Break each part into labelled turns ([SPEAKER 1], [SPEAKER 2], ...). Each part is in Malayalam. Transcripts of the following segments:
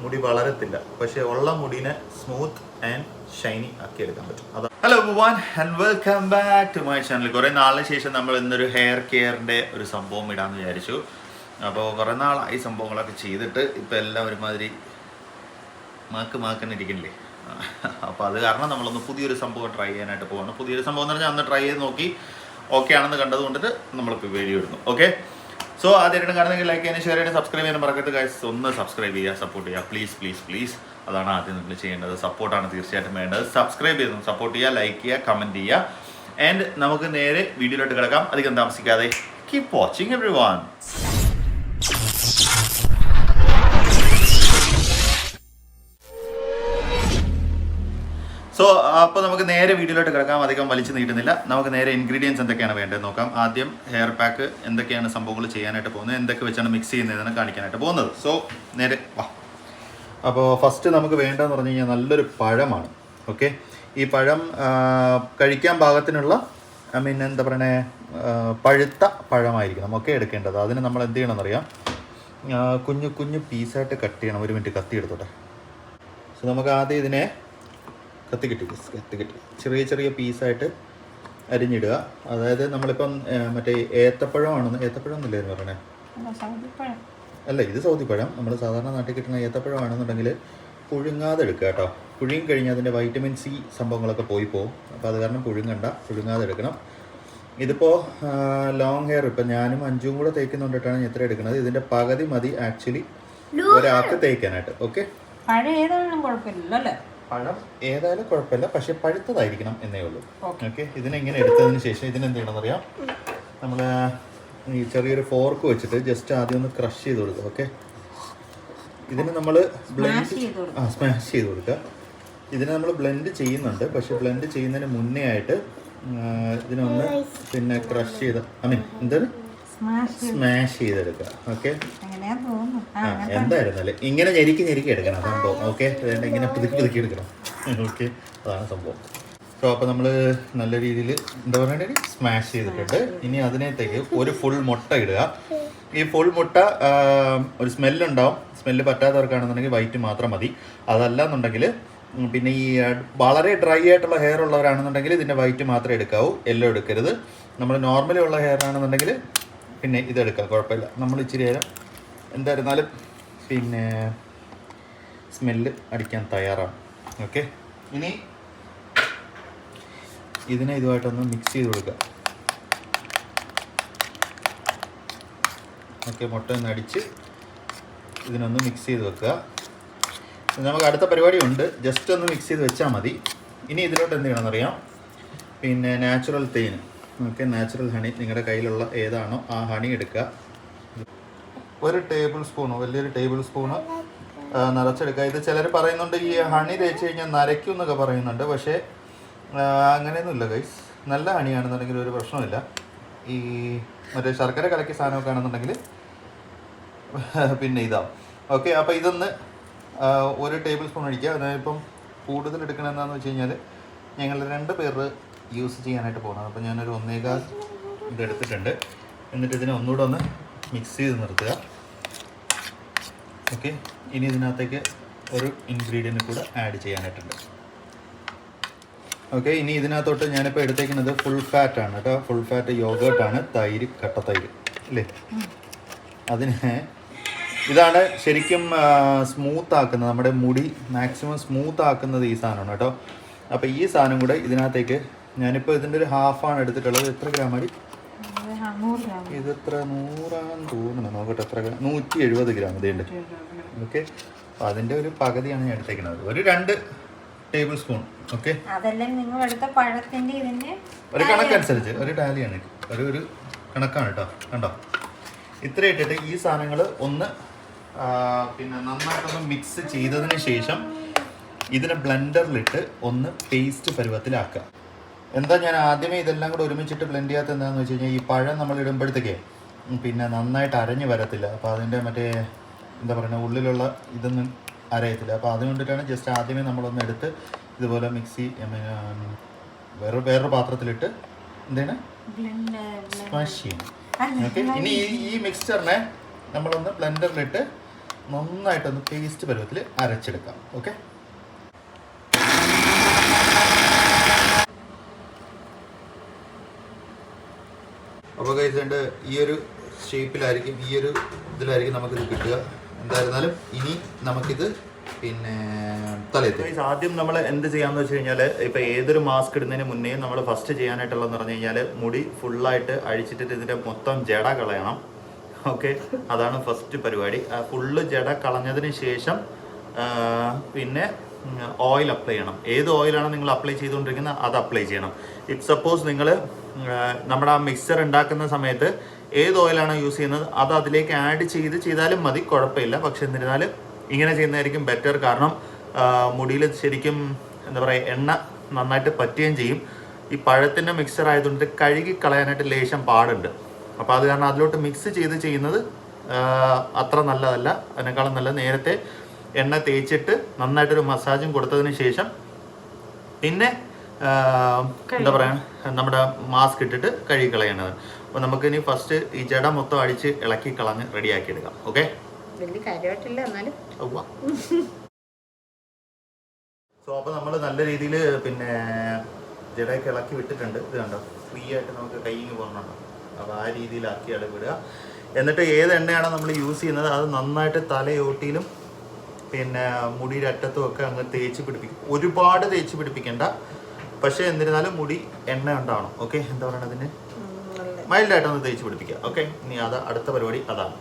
[SPEAKER 1] മുടി വളരത്തില്ല, പക്ഷെ ഉള്ള മുടിനെ സ്മൂത്ത് ആൻഡ് ഷൈനി ആക്കി എടുക്കാൻ പറ്റും. അതാ. Hello everyone and welcome back to my channel. കുറേ നാളിന് ശേഷം നമ്മൾ ഇന്നൊരു ഹെയർ കെയറിൻ്റെ ഒരു സംഭവം ഇടാമെന്ന് വിചാരിച്ചു. അപ്പോൾ കുറേ നാളായി സംഭവങ്ങളൊക്കെ ചെയ്തിട്ട് ഇപ്പോൾ എല്ലാം ഒരുമാതിരി മാക്കന്നിരിക്കണില്ലേ. അപ്പോൾ അത് കാരണം നമ്മളൊന്ന് പുതിയൊരു സംഭവം ട്രൈ ചെയ്യാനായിട്ട് പോകണം. പുതിയൊരു സംഭവം എന്ന് പറഞ്ഞാൽ അന്ന് ട്രൈ ചെയ്ത് നോക്കി ഓക്കെ ആണെന്ന് കണ്ടത് കൊണ്ടിട്ട് നമ്മളിപ്പോൾ വീഡിയോ ഇടുന്നു. ഓക്കെ, സോ ആദ്യമായിട്ട് കാണുന്നെങ്കിൽ ലൈക്ക് ചെയ്യാനും ഷെയർ ചെയ്യാനും സബ്സ്ക്രൈബ് ചെയ്യാനും മറക്കരുത് ഗൈസ്. ഒന്ന് സബ്സ്ക്രൈബ് ചെയ്യുക, സപ്പോർട്ട് ചെയ്യുക, പ്ലീസ് പ്ലീസ് പ്ലീസ്. അതാണ് ആദ്യം നിങ്ങൾ ചെയ്യേണ്ടത്. സപ്പോർട്ടാണ് തീർച്ചയായിട്ടും വേണ്ടത്. സബ്സ്ക്രൈബ് ചെയ്തു സപ്പോർട്ട് ചെയ്യുക, ലൈക്ക് ചെയ്യുക, കമൻറ്റ് ചെയ്യുക. ആൻഡ് നമുക്ക് നേരെ വീഡിയോയിലോട്ട് കിടക്കാം. അധികം താമസിക്കാതെ കീപ് വാച്ചിങ് എവരിവൺ. സോ അപ്പോൾ നമുക്ക് നേരെ വീഡിയോയിലോട്ട് കിടക്കാം. അധികം വലിച്ചു നീട്ടുന്നില്ല. നമുക്ക് നേരെ ഇൻഗ്രീഡിയൻസ് എന്തൊക്കെയാണ് വേണ്ടത് നോക്കാം. ആദ്യം ഹെയർ പാക്ക് എന്തൊക്കെയാണ് സംഭവങ്ങൾ ചെയ്യാനായിട്ട് പോകുന്നത്, എന്തൊക്കെ വെച്ചാണ് മിക്സ് ചെയ്യുന്നതെന്ന് കാണിക്കാനായിട്ട് പോകുന്നത്. സോ നേരെ വാ. അപ്പോൾ ഫസ്റ്റ് നമുക്ക് വേണ്ടതെന്ന് പറഞ്ഞു കഴിഞ്ഞാൽ നല്ലൊരു പഴമാണ്. ഓക്കെ, ഈ പഴം കഴിക്കാൻ പാകത്തിനുള്ള എന്താ പറയണേ, പഴുത്ത പഴമായിരിക്കണം ഓക്കെ എടുക്കേണ്ടത്. അതിന് നമ്മൾ എന്ത് ചെയ്യണമെന്നറിയാം, കുഞ്ഞു കുഞ്ഞു പീസായിട്ട് കട്ട് ചെയ്യണം. ഒരു മിനിറ്റ് കത്തി എടുത്തോട്ടെ. സോ നമുക്ക് ആദ്യം ഇതിനെ കത്തി കിട്ടി ചെറിയ ചെറിയ പീസായിട്ട് അരിഞ്ഞിടുക. അതായത് നമ്മളിപ്പം മറ്റേ ഏത്തപ്പഴം എന്നില്ലായിരുന്നു പറയണേ, അല്ല ഇത് സൗദിപ്പഴം. നമ്മൾ സാധാരണ നാട്ടിൽ കിട്ടുന്ന ഏത്തപ്പഴമാണെന്നുണ്ടെങ്കിൽ പുഴുങ്ങാതെ എടുക്കുക കേട്ടോ. പുഴുങ്ങി കഴിഞ്ഞാൽ അതിൻ്റെ വൈറ്റമിൻ സി സംഭവങ്ങളൊക്കെ പോയി പോകും. അപ്പോൾ അത് കാരണം പുഴുങ്ങാതെ എടുക്കണം. ഇതിപ്പോൾ ലോങ് ഹെയർ ഇപ്പം ഞാനും അഞ്ചും കൂടെ തേക്കുന്നുണ്ടിട്ടാണ് എത്ര എടുക്കുന്നത്. ഇതിൻ്റെ പകുതി മതി ആക്ച്വലി ഒരാൾക്ക് തേക്കാനായിട്ട്. ഓക്കെ, പഴം ഏതായാലും കുഴപ്പമില്ല, പക്ഷെ പഴുത്തതായിരിക്കണം എന്നേ ഉള്ളൂ. ഓക്കെ, ഇതിനെങ്ങനെ എടുത്തതിന് ശേഷം ഇതിനെന്ത് ചെയ്യണമെന്നറിയാം, നമ്മൾ ഈ ചെറിയൊരു ഫോർക്ക് വെച്ചിട്ട് ജസ്റ്റ് ആദ്യം ഒന്ന് ക്രഷ് ചെയ്ത് കൊടുക്കുക. ഓക്കെ, ഇതിന് നമ്മൾ സ്മാഷ് ചെയ്ത് കൊടുക്കുക. ഇതിനെ നമ്മൾ ബ്ലെൻഡ് ചെയ്യുന്നുണ്ട്, പക്ഷെ ബ്ലെൻഡ് ചെയ്യുന്നതിന് മുന്നേ ആയിട്ട് ഇതിനൊന്ന് പിന്നെ ക്രഷ് ചെയ്ത് എന്താണ് സ്മാഷ് ചെയ്തെടുക്കുക. ഓക്കെ, എന്തായിരുന്നല്ലേ ഇങ്ങനെ ഞെരുക്കി എടുക്കണം സംഭവം. ഓക്കെ, അതുകൊണ്ട് ഇങ്ങനെ പുതുക്കി എടുക്കണം. ഓക്കെ, അതാണ് സംഭവം. സോ അപ്പോൾ നമ്മൾ നല്ല രീതിയിൽ എന്താ പറയുക സ്മാഷ് ചെയ്തിട്ടുണ്ട്. ഇനി അതിനകത്തേക്ക് ഒരു ഫുൾ മുട്ട ഇടുക. ഈ ഫുൾ മുട്ട ഒരു സ്മെല്ലുണ്ടാവും. സ്മെല്ല് പറ്റാത്തവർക്കാണെന്നുണ്ടെങ്കിൽ വൈറ്റ് മാത്രം മതി. അതല്ല എന്നുണ്ടെങ്കിൽ പിന്നെ ഈ വളരെ ഡ്രൈ ആയിട്ടുള്ള ഹെയർ ഉള്ളവരാണെന്നുണ്ടെങ്കിൽ ഇതിൻ്റെ വൈറ്റ് മാത്രമേ എടുക്കാവൂ, യെല്ലോ എടുക്കരുത്. നമ്മൾ നോർമലി ഉള്ള ഹെയർ ആണെന്നുണ്ടെങ്കിൽ പിന്നെ ഇതെടുക്കാം, കുഴപ്പമില്ല. നമ്മൾ ഇച്ചിരി നേരം എന്തായിരുന്നാലും പിന്നെ സ്മെല്ല് അടിക്കാൻ തയ്യാറാണ്. ഓക്കെ, ഇനി ഇതിനെ ഇതുമായിട്ടൊന്ന് മിക്സ് ചെയ്ത് കൊടുക്കുക. ഓക്കെ, മുട്ട ഒന്ന് അടിച്ച് ഇതിനൊന്ന് മിക്സ് ചെയ്ത് വെക്കുക. നമുക്ക് അടുത്ത പരിപാടി ഉണ്ട്, ജസ്റ്റ് ഒന്ന് മിക്സ് ചെയ്ത് വെച്ചാൽ മതി. ഇനി ഇതിലോട്ട് എന്ത് ചെയ്യണമെന്നറിയാം, പിന്നെ നാച്ചുറൽ തേൻ. ഓക്കെ, നാച്ചുറൽ ഹണി നിങ്ങളുടെ കയ്യിലുള്ള ഏതാണോ ആ ഹണി എടുക്കുക. ഒരു ടേബിൾ സ്പൂണോ വലിയൊരു ടേബിൾ സ്പൂണ് നിറച്ചെടുക്കുക. ഇത് ചിലർ പറയുന്നുണ്ട് ഈ ഹണി തേച്ച് കഴിഞ്ഞാൽ നരയ്ക്കും എന്നൊക്കെ പറയുന്നുണ്ട്, പക്ഷേ അങ്ങനെയൊന്നുമില്ല ഗൈസ്. നല്ല ഹണിയാണെന്നുണ്ടെങ്കിൽ ഒരു പ്രശ്നമില്ല. ഈ മറ്റേ ശർക്കര കലക്കിയ സാധനമൊക്കെ ആണെന്നുണ്ടെങ്കിൽ പിന്നെ ഇതാവും. ഓക്കെ, അപ്പോൾ ഇതൊന്ന് ഒരു ടേബിൾ സ്പൂൺ ഒഴിക്കുക. അതായതിപ്പം കൂടുതൽ എടുക്കണം എന്താണെന്ന് വെച്ച് കഴിഞ്ഞാൽ ഞങ്ങൾ 2 പേർ യൂസ് ചെയ്യാനായിട്ട് പോകുന്നത്. അപ്പോൾ ഞാനൊരു 1.25 ഇതെടുത്തിട്ടുണ്ട്. എന്നിട്ട് ഇതിനെ ഒന്നുകൂടെ ഒന്ന് മിക്സ് ചെയ്ത് നിർത്തുക. ഓക്കെ, ഇനി ഇതിനകത്തേക്ക് ഒരു ഇൻഗ്രീഡിയൻറ്റ് കൂടെ ആഡ് ചെയ്യാനായിട്ടുണ്ട്. ഓക്കെ, ഇനി ഇതിനകത്തോട്ട് ഞാനിപ്പോൾ എടുത്തേക്കുന്നത് ഫുൾ ഫാറ്റാണ് കേട്ടോ. ഫുൾ ഫാറ്റ് യോഗേർട്ടാണ്. തൈര്, കട്ട തൈര് അല്ലേ. ഇതാണ് ശരിക്കും സ്മൂത്ത് ആക്കുന്നത്, നമ്മുടെ മുടി മാക്സിമം സ്മൂത്ത് ആക്കുന്നത് ഈ സാധനമാണ് കേട്ടോ. അപ്പോൾ ഈ സാധനം കൂടെ ഇതിനകത്തേക്ക് ഞാനിപ്പോൾ ഇതിൻ്റെ ഒരു ഹാഫാണ് എടുത്തിട്ടുള്ളത്. എത്ര ഗ്രാം അടി? ഇതെത്ര 100 തോന്നുന്നു, നോക്കട്ടെ എത്ര ഗ്രാം. 170 ഗ്രാം ഇതുണ്ട്. ഓക്കെ, അപ്പോൾ അതിൻ്റെ ഒരു പകുതിയാണ് ഞാൻ എടുത്തേക്കുന്നത്, ഒരു 2 ടേബിൾ സ്പൂൺ. ഓക്കെ, ഒരു കണക്കനുസരിച്ച് ഒരു ടാലിയാണ്, ഒരു കണക്കാണ് കേട്ടോ. കണ്ടോ, ഇത്ര ഇട്ടിട്ട് ഈ സാധനങ്ങൾ ഒന്ന് പിന്നെ നന്നായിട്ടൊന്ന് മിക്സ് ചെയ്തതിന് ശേഷം ഇതിനെ ബ്ലെൻഡറിലിട്ട് ഒന്ന് പേസ്റ്റ് പരുവത്തിലാക്കുക. എന്താ ഞാൻ ആദ്യമേ ഇതെല്ലാം കൂടെ ഒരുമിച്ചിട്ട് ബ്ലെൻഡ് ചെയ്യാത്ത എന്താണെന്ന് വെച്ച് കഴിഞ്ഞാൽ ഈ പഴം നമ്മൾ ഇടുമ്പോഴത്തേക്കേ പിന്നെ നന്നായിട്ട് അരഞ്ഞ് വരത്തില്ല. അപ്പോൾ അതിൻ്റെ മറ്റേ എന്താ പറയുക ഉള്ളിലുള്ള ഇതൊന്നും അരയത്തില്ല. അപ്പോൾ അതുകൊണ്ടിട്ടാണ് ജസ്റ്റ് ആദ്യമേ നമ്മളൊന്ന് എടുത്ത് ഇതുപോലെ മിക്സി വേറൊരു പാത്രത്തിലിട്ട് എന്താണ് സ്മാഷ് ചെയ്യും. ഓക്കെ, ഇനി ഈ മിക്സ്ചറിനെ നമ്മളൊന്ന് ബ്ലെൻഡറിലിട്ട് നന്നായിട്ടൊന്ന് പേസ്റ്റ് പരുവത്തിൽ അരച്ചെടുക്കാം. ഓക്കെ, അപ്പോൾ കഴിച്ചിട്ട് ഈ ഒരു ഷേപ്പിലായിരിക്കും, ഈ ഒരു ഇതിലായിരിക്കും നമുക്കിത് കിട്ടുക. എന്തായിരുന്നാലും ഇനി നമുക്കിത് പിന്നെ തലയെത്തി ആദ്യം നമ്മൾ എന്ത് ചെയ്യാമെന്ന് വെച്ച് കഴിഞ്ഞാൽ, ഇപ്പോൾ ഏതൊരു മാസ്ക് ഇടുന്നതിന് മുന്നേ നമ്മൾ ഫസ്റ്റ് ചെയ്യാനായിട്ടുള്ളതെന്ന് പറഞ്ഞു കഴിഞ്ഞാൽ മുടി ഫുള്ളായിട്ട് അഴിച്ചിട്ടിട്ട് ഇതിൻ്റെ മൊത്തം ജട കളയണം. ഓക്കെ, അതാണ് ഫസ്റ്റ് പരിപാടി. ഫുള്ള് ജട കളഞ്ഞതിന് ശേഷം പിന്നെ ഓയിൽ അപ്ലൈ ചെയ്യണം. ഏത് ഓയിലാണ് നിങ്ങൾ അപ്ലൈ ചെയ്തുകൊണ്ടിരിക്കുന്നത് അത് അപ്ലൈ ചെയ്യണം. ഇഫ് സപ്പോസ് നിങ്ങൾ നമ്മുടെ ആ മിക്സർ ഉണ്ടാക്കുന്ന സമയത്ത് ഏത് ഓയിലാണോ യൂസ് ചെയ്യുന്നത് അത് അതിലേക്ക് ആഡ് ചെയ്താലും മതി, കുഴപ്പമില്ല. പക്ഷെ എന്നിരുന്നാലും ഇങ്ങനെ ചെയ്യുന്നതായിരിക്കും ബെറ്റർ. കാരണം മുടിയിൽ ശരിക്കും എന്താ പറയുക, എണ്ണ നന്നായിട്ട് പറ്റുകയും ചെയ്യും. ഈ പഴത്തിൻ്റെ മിക്സർ ആയതുകൊണ്ട് കഴുകി കളയാനായിട്ട് ലേശം പാടുണ്ട്. അപ്പോൾ അത് കാരണം അതിലോട്ട് മിക്സ് ചെയ്യുന്നത് അത്ര നല്ലതല്ല. അതിനേക്കാളും നല്ല നേരത്തെ എണ്ണ തേച്ചിട്ട് നന്നായിട്ടൊരു മസാജും കൊടുത്തതിന് ശേഷം പിന്നെ എന്താ പറയുക, നമ്മുടെ മാസ്ക് ഇട്ടിട്ട് കഴുകി കളയേണ്ടത്. അപ്പോൾ നമുക്കിനി ഫസ്റ്റ് ഈ ജട മൊത്തം അടിച്ച് ഇളക്കി കളഞ്ഞ് റെഡിയാക്കി എടുക്കാം. ഓക്കെ, സോ അപ്പോൾ നമ്മൾ നല്ല രീതിയിൽ പിന്നെ ജടയൊക്കെ ഇളക്കി വിട്ടിട്ടുണ്ട്. ഇത് കണ്ടോ, ഫ്രീ ആയിട്ട് നമുക്ക് കൈയിങ് പോകുന്നുണ്ടോ. അപ്പോൾ ആ രീതിയിലാക്കിയാണ് വിടുക. എന്നിട്ട് ഏത് എണ്ണയാണോ നമ്മൾ യൂസ് ചെയ്യുന്നത് അത് നന്നായിട്ട് തലയോട്ടിയിലും പിന്നെ മുടിയുടെ അറ്റത്തും ഒക്കെ അങ്ങ് തേച്ച് പിടിപ്പിക്കും. ഒരുപാട് തേച്ച് പിടിപ്പിക്കേണ്ട, പക്ഷേ എന്നിരുന്നാലും മുടി എണ്ണ ഉണ്ടാവണം. ഓക്കെ, എന്താ പറയുക, അതിന് മൈൽഡായിട്ടൊന്ന് തേച്ച് പിടിപ്പിക്കുക. ഓക്കെ, ഇനി അടുത്ത പരിപാടി അതാണ്.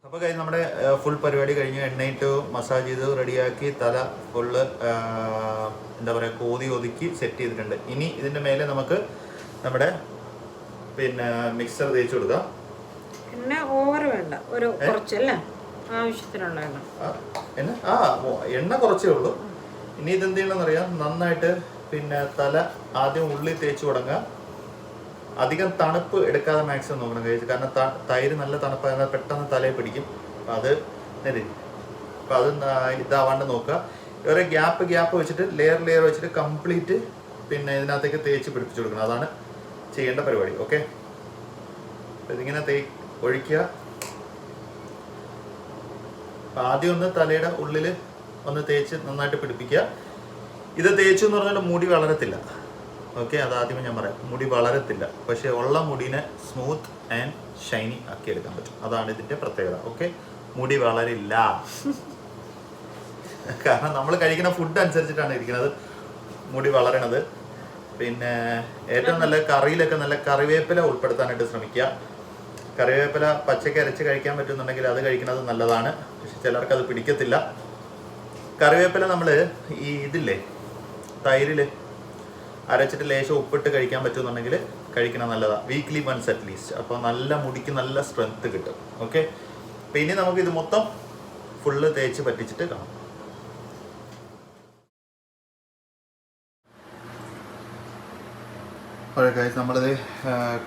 [SPEAKER 1] അപ്പോൾ കഴിഞ്ഞ് നമ്മുടെ ഫുൾ പരിപാടി കഴിഞ്ഞ് എണ്ണയിട്ട് മസാജ് ചെയ്ത് റെഡിയാക്കി തല ഫുള്ള് എന്താ പറയുക കോതി ഒതുക്കി സെറ്റ് ചെയ്തിട്ടുണ്ട്. ഇനി ഇതിൻ്റെ മേലെ നമുക്ക് നമ്മുടെ പിന്നെ മിക്സർ തേച്ച് കൊടുക്കാം.
[SPEAKER 2] എണ്ണ ഓവർ വേണ്ട, ഒരു കുറച്ചല്ലേ ആവശ്യത്തിനുള്ള
[SPEAKER 1] എണ്ണ കുറച്ചേ ഉള്ളൂ. ഇനി ഇതെന്ത് ചെയ്യണമെന്നറിയാം, നന്നായിട്ട് പിന്നെ തല ആദ്യം ഉള്ളിൽ തേച്ച് തുടങ്ങുക. അധികം തണുപ്പ് എടുക്കാതെ മാക്സിമം നോക്കണം കഴിച്ച്, കാരണം തൈര് നല്ല തണുപ്പായ പെട്ടെന്ന് തലയിൽ പിടിക്കും. അപ്പം അത് അപ്പം അത് ഇതാവാണ്ട് നോക്കുക. വേറെ ഗ്യാപ്പ് വെച്ചിട്ട് ലെയർ വെച്ചിട്ട് കംപ്ലീറ്റ് പിന്നെ ഇതിനകത്തേക്ക് തേച്ച് പിടിപ്പിച്ചു കൊടുക്കണം. അതാണ് ചെയ്യേണ്ട പരിപാടി. ഓക്കെ, അപ്പം ഇതിങ്ങനെ ഒഴിക്കുക. ആദ്യം ഒന്ന് തലയുടെ ഉള്ളിൽ ഒന്ന് തേച്ച് നന്നായിട്ട് പിടിപ്പിക്കുക. ഇത് തേച്ചു എന്ന് പറഞ്ഞാൽ മുടി വളരത്തില്ല. ഓക്കെ, അതാദ്യമേ ഞാൻ പറയാം, മുടി വളരത്തില്ല. പക്ഷേ ഉള്ള മുടിനെ സ്മൂത്ത് ആൻഡ് ഷൈനി ആക്കി എടുക്കാൻ പറ്റും. അതാണ് ഇതിൻ്റെ പ്രത്യേകത. ഓക്കെ, മുടി വളരില്ല. കാരണം നമ്മൾ കഴിക്കുന്ന ഫുഡ് അനുസരിച്ചിട്ടാണ് ഇരിക്കുന്നത് മുടി വളരണത്. പിന്നെ ഏറ്റവും നല്ല കറിയിലൊക്കെ നല്ല കറിവേപ്പില ഉൾപ്പെടുത്താനായിട്ട് ശ്രമിക്കുക. കറിവേപ്പില പച്ചയ്ക്ക് അരച്ച് കഴിക്കാൻ പറ്റുന്നുണ്ടെങ്കിൽ അത് കഴിക്കുന്നത് നല്ലതാണ്. പക്ഷെ ചിലർക്ക് അത് പിടിക്കത്തില്ല. കറിവേപ്പില നമ്മൾ ഈ ഇതില്ലേ തൈരിൽ അരച്ചിട്ട് ലേശം ഉപ്പിട്ട് കഴിക്കാൻ പറ്റുന്നുണ്ടെങ്കിൽ കഴിക്കണം, നല്ലതാണ്. Weekly once at least. അപ്പോൾ നല്ല മുടിക്ക് നല്ല സ്ട്രെങ്ത് കിട്ടും. ഓക്കെ, അപ്പോൾ ഇനി നമുക്ക് ഇത് മൊത്തം ഫുള്ള് തേച്ച് പറ്റിച്ചിട്ട് കാണാം. ഗൈസ്, നമ്മളത്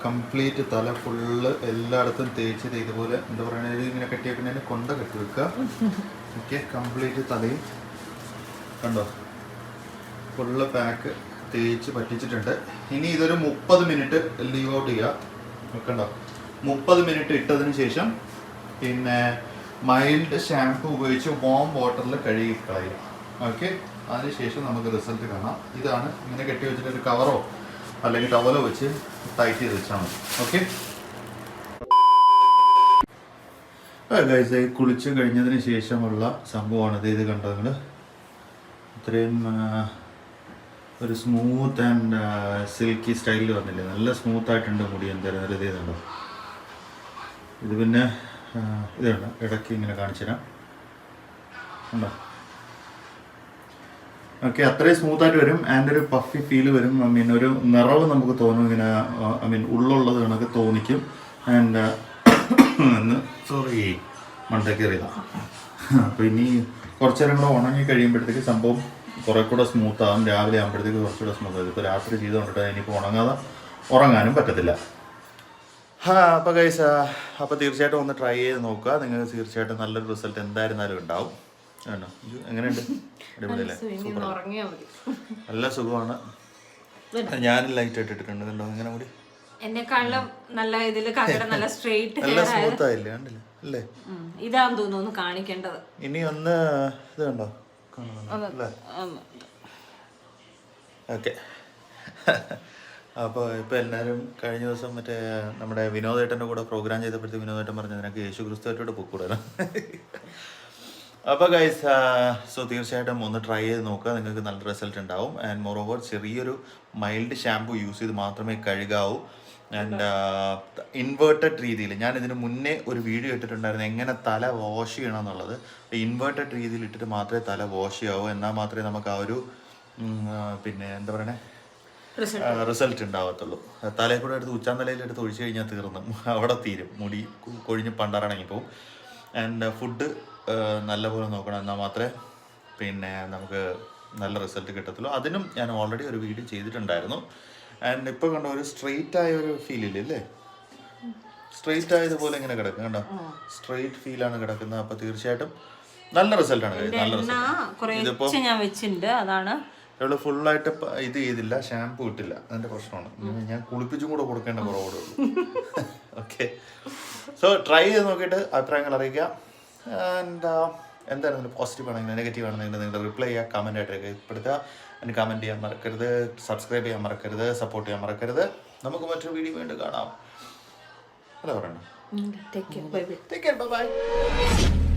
[SPEAKER 1] കംപ്ലീറ്റ് തല ഫുള്ള് എല്ലായിടത്തും തേച്ചിട്ട് ഇതുപോലെ എന്താ പറയുക, ഇങ്ങനെ കെട്ടിയേക്കുന്നതിന് കൊണ്ട കെട്ടി വെക്കുക. ഓക്കെ, കംപ്ലീറ്റ് തലയും കണ്ടോ ഫുള്ള് പാക്ക് തേച്ച് പറ്റിച്ചിട്ടുണ്ട്. ഇനി ഇതൊരു 30 മിനിറ്റ് ലീവ് ഔട്ട് ചെയ്യുക. കണ്ടോ, 30 മിനിറ്റ് ഇട്ടതിന് ശേഷം പിന്നെ മൈൽഡ് ഷാംപൂ ഉപയോഗിച്ച് വാം വാട്ടറിൽ കഴുകി കളയുക. ഓക്കെ, അതിനുശേഷം നമുക്ക് റിസൾട്ട് കാണാം. ഇതാണ്, ഇങ്ങനെ കെട്ടി വെച്ചിട്ട് ഒരു കവറോ അല്ലെങ്കിൽ ടവലോ വെച്ച് ടൈറ്റ് ചെയ്ത് വെച്ചാൽ മതി. ഓക്കെ ഗൈസ്, കുളിച്ച് കഴിഞ്ഞതിന് ശേഷമുള്ള സംഭവമാണിത്. ഇത് കണ്ടോ നിങ്ങൾ, ഇത്രയും ഒരു സ്മൂത്ത് ആൻഡ് സിൽക്കി സ്റ്റൈലിൽ വന്നില്ലേ, നല്ല സ്മൂത്തായിട്ടുണ്ട് മുടി. എന്തായാലും ഇത് ചെയ്തുണ്ടോ, ഇത് പിന്നെ ഇതുണ്ട്, ഇടയ്ക്ക് ഇങ്ങനെ കാണിച്ചു തരാം. ഉണ്ടോ, ഓക്കെ, അത്രയും സ്മൂത്തായിട്ട് വരും. ആൻഡ് ഒരു പഫി ഫീൽ വരും. ഐ മീൻ ഒരു നിറവ് നമുക്ക് തോന്നും, ഇങ്ങനെ ഐ മീൻ ഉള്ളുള്ളത് കണക്ക് തോന്നിക്കും. And sorry മണ്ടക്കേറിയതാണ്. അപ്പോൾ ഇനി കുറച്ച് നേരം കൂടെ ഉണങ്ങി കഴിയുമ്പോഴത്തേക്ക് സംഭവം കുറേ കൂടെ സ്മൂത്ത് ആകും. രാവിലെ ആകുമ്പോഴത്തേക്ക് കുറച്ചുകൂടെ സ്മൂത്ത് ആകും. ഇപ്പോൾ രാത്രി ചെയ്തുകൊണ്ടിട്ട് ഇനിയിപ്പോൾ ഉണങ്ങാതെ ഉറങ്ങാനും പറ്റത്തില്ല. അപ്പോൾ ഗൈസ്, അപ്പോൾ തീർച്ചയായിട്ടും ഒന്ന് ട്രൈ ചെയ്ത് നോക്കുക. നിങ്ങൾക്ക് തീർച്ചയായിട്ടും നല്ലൊരു റിസൾട്ട് എന്തായിരുന്നാലും ഉണ്ടാവും. ആണോ, എങ്ങനെയുണ്ട്? അടിപൊളിയല്ലേ? സൂപ്പർ, നല്ല സുഖമാണ്. ഞാനും ലൈറ്റ് ഇട്ടിട്ടുണ്ട്. കണ്ടോ, ഇങ്ങനെ കൂടി
[SPEAKER 2] എന്നെക്കാളും നല്ല ഇതിൽ കകട നല്ല സ്ട്രെയിറ്റ്
[SPEAKER 1] നല്ല സ്മൂത്ത് ആയില്ലേ കണ്ടില്ലേ അല്ലേ?
[SPEAKER 2] ഇതാന്ന് തോന്നുന്നു ഒന്ന് കാണിക്കേണ്ടത്.
[SPEAKER 1] ഇനി ഒന്ന് ഇത് കണ്ടോ ഓക്കെ. അപ്പോൾ ഇപ്പോൾ എല്ലാവരും കഴിഞ്ഞ ദിവസം മറ്റേ നമ്മുടെ വിനോദേട്ടൻ്റെ കൂടെ പ്രോഗ്രാം ചെയ്തപ്പോഴത്തേക്ക് വിനോദേട്ടൻ പറഞ്ഞു നിനക്ക് യേശു ക്രിസ്തുവായിട്ടോട് പൊക്കൂടാണ്. അപ്പോൾ ഗൈസ് സോ തീർച്ചയായിട്ടും ഒന്ന് ട്രൈ ചെയ്ത് നോക്കുക, നിങ്ങൾക്ക് നല്ല റിസൾട്ട് ഉണ്ടാവും. ആൻഡ് മോർ ഓവർ ചെറിയൊരു മൈൽഡ് ഷാമ്പു യൂസ് ചെയ്ത് മാത്രമേ കഴുകാവൂ. ആൻഡ് ഇൻവേർട്ടഡ് രീതിയിൽ ഞാൻ ഇതിന് മുന്നേ ഒരു വീഡിയോ ഇട്ടിട്ടുണ്ടായിരുന്നു എങ്ങനെ തല വാഷ് ചെയ്യണം എന്നുള്ളത്. ഇൻവേർട്ടഡ് രീതിയിൽ ഇട്ടിട്ട് മാത്രമേ തല വാഷ് ചെയ്യാവൂ, എന്നാൽ മാത്രമേ നമുക്ക് ആ ഒരു പിന്നെ എന്താ പറയണേ റിസൾട്ട് ഉണ്ടാവത്തുള്ളൂ. തലയിൽ കൂടെ എടുത്ത് ഉച്ചാന്തലയിൽ എടുത്ത് ഒഴിച്ചു കഴിഞ്ഞാൽ തീർന്നു, അവിടെ തീരും, മുടി കൊഴിഞ്ഞ് പണ്ടാറണങ്ങി പോവും. ആൻഡ് ഫുഡ് നല്ലപോലെ നോക്കണം, എന്നാൽ മാത്രമേ പിന്നെ നമുക്ക് നല്ല റിസൾട്ട് കിട്ടത്തുള്ളൂ. അതിനും ഞാൻ ഓൾറെഡി ഒരു വീഡിയോ ചെയ്തിട്ടുണ്ടായിരുന്നു. ആൻഡ് ഇപ്പോൾ കണ്ടോ ഒരു സ്ട്രെയിറ്റ് ആയ ഒരു ഫീലില്ലേ അല്ലേ? സ്ട്രെയിറ്റ് ആയതുപോലെ ഇങ്ങനെ കിടക്കും കണ്ടോ, സ്ട്രെയിറ്റ് ഫീലാണ് കിടക്കുന്നത്. അപ്പോൾ തീർച്ചയായിട്ടും നല്ല റിസൾട്ടാണ്. നല്ല റിസൾട്ട്. ഇതിപ്പോൾ
[SPEAKER 2] ഞാൻ വെച്ചിട്ടുണ്ട്, അതാണ്
[SPEAKER 1] ഇവിടെ ഫുള്ളായിട്ട് ഇത് ചെയ്തില്ല, ഷാമ്പു ഇട്ടില്ല, അതിൻ്റെ പ്രശ്നമാണ്. ഞാൻ കുളിപ്പിച്ചും കൂടെ കൊടുക്കേണ്ട കുറവോടെ ഉള്ളൂ. ഓക്കെ, സോ ട്രൈ ചെയ്ത് നോക്കിയിട്ട് അഭിപ്രായങ്ങൾ അറിയിക്കുക. ആൻഡ് എന്തായിരുന്നു പോസിറ്റീവ് ആണെങ്കിലും നെഗറ്റീവ് ആണെങ്കിലും നിങ്ങൾ റിപ്ലൈ ചെയ്യുക, കമൻ്റ് ആയിട്ട് രേഖപ്പെടുത്തുക. അതിന് കമൻറ്റ് ചെയ്യാൻ മറക്കരുത്, സബ്സ്ക്രൈബ് ചെയ്യാൻ മറക്കരുത്, സപ്പോർട്ട് ചെയ്യാൻ മറക്കരുത്. നമുക്ക് മറ്റൊരു വീഡിയോ വീണ്ടും കാണാം. അല്ല പറയണം.
[SPEAKER 2] Take care, bye bye.
[SPEAKER 1] Take care, bye bye.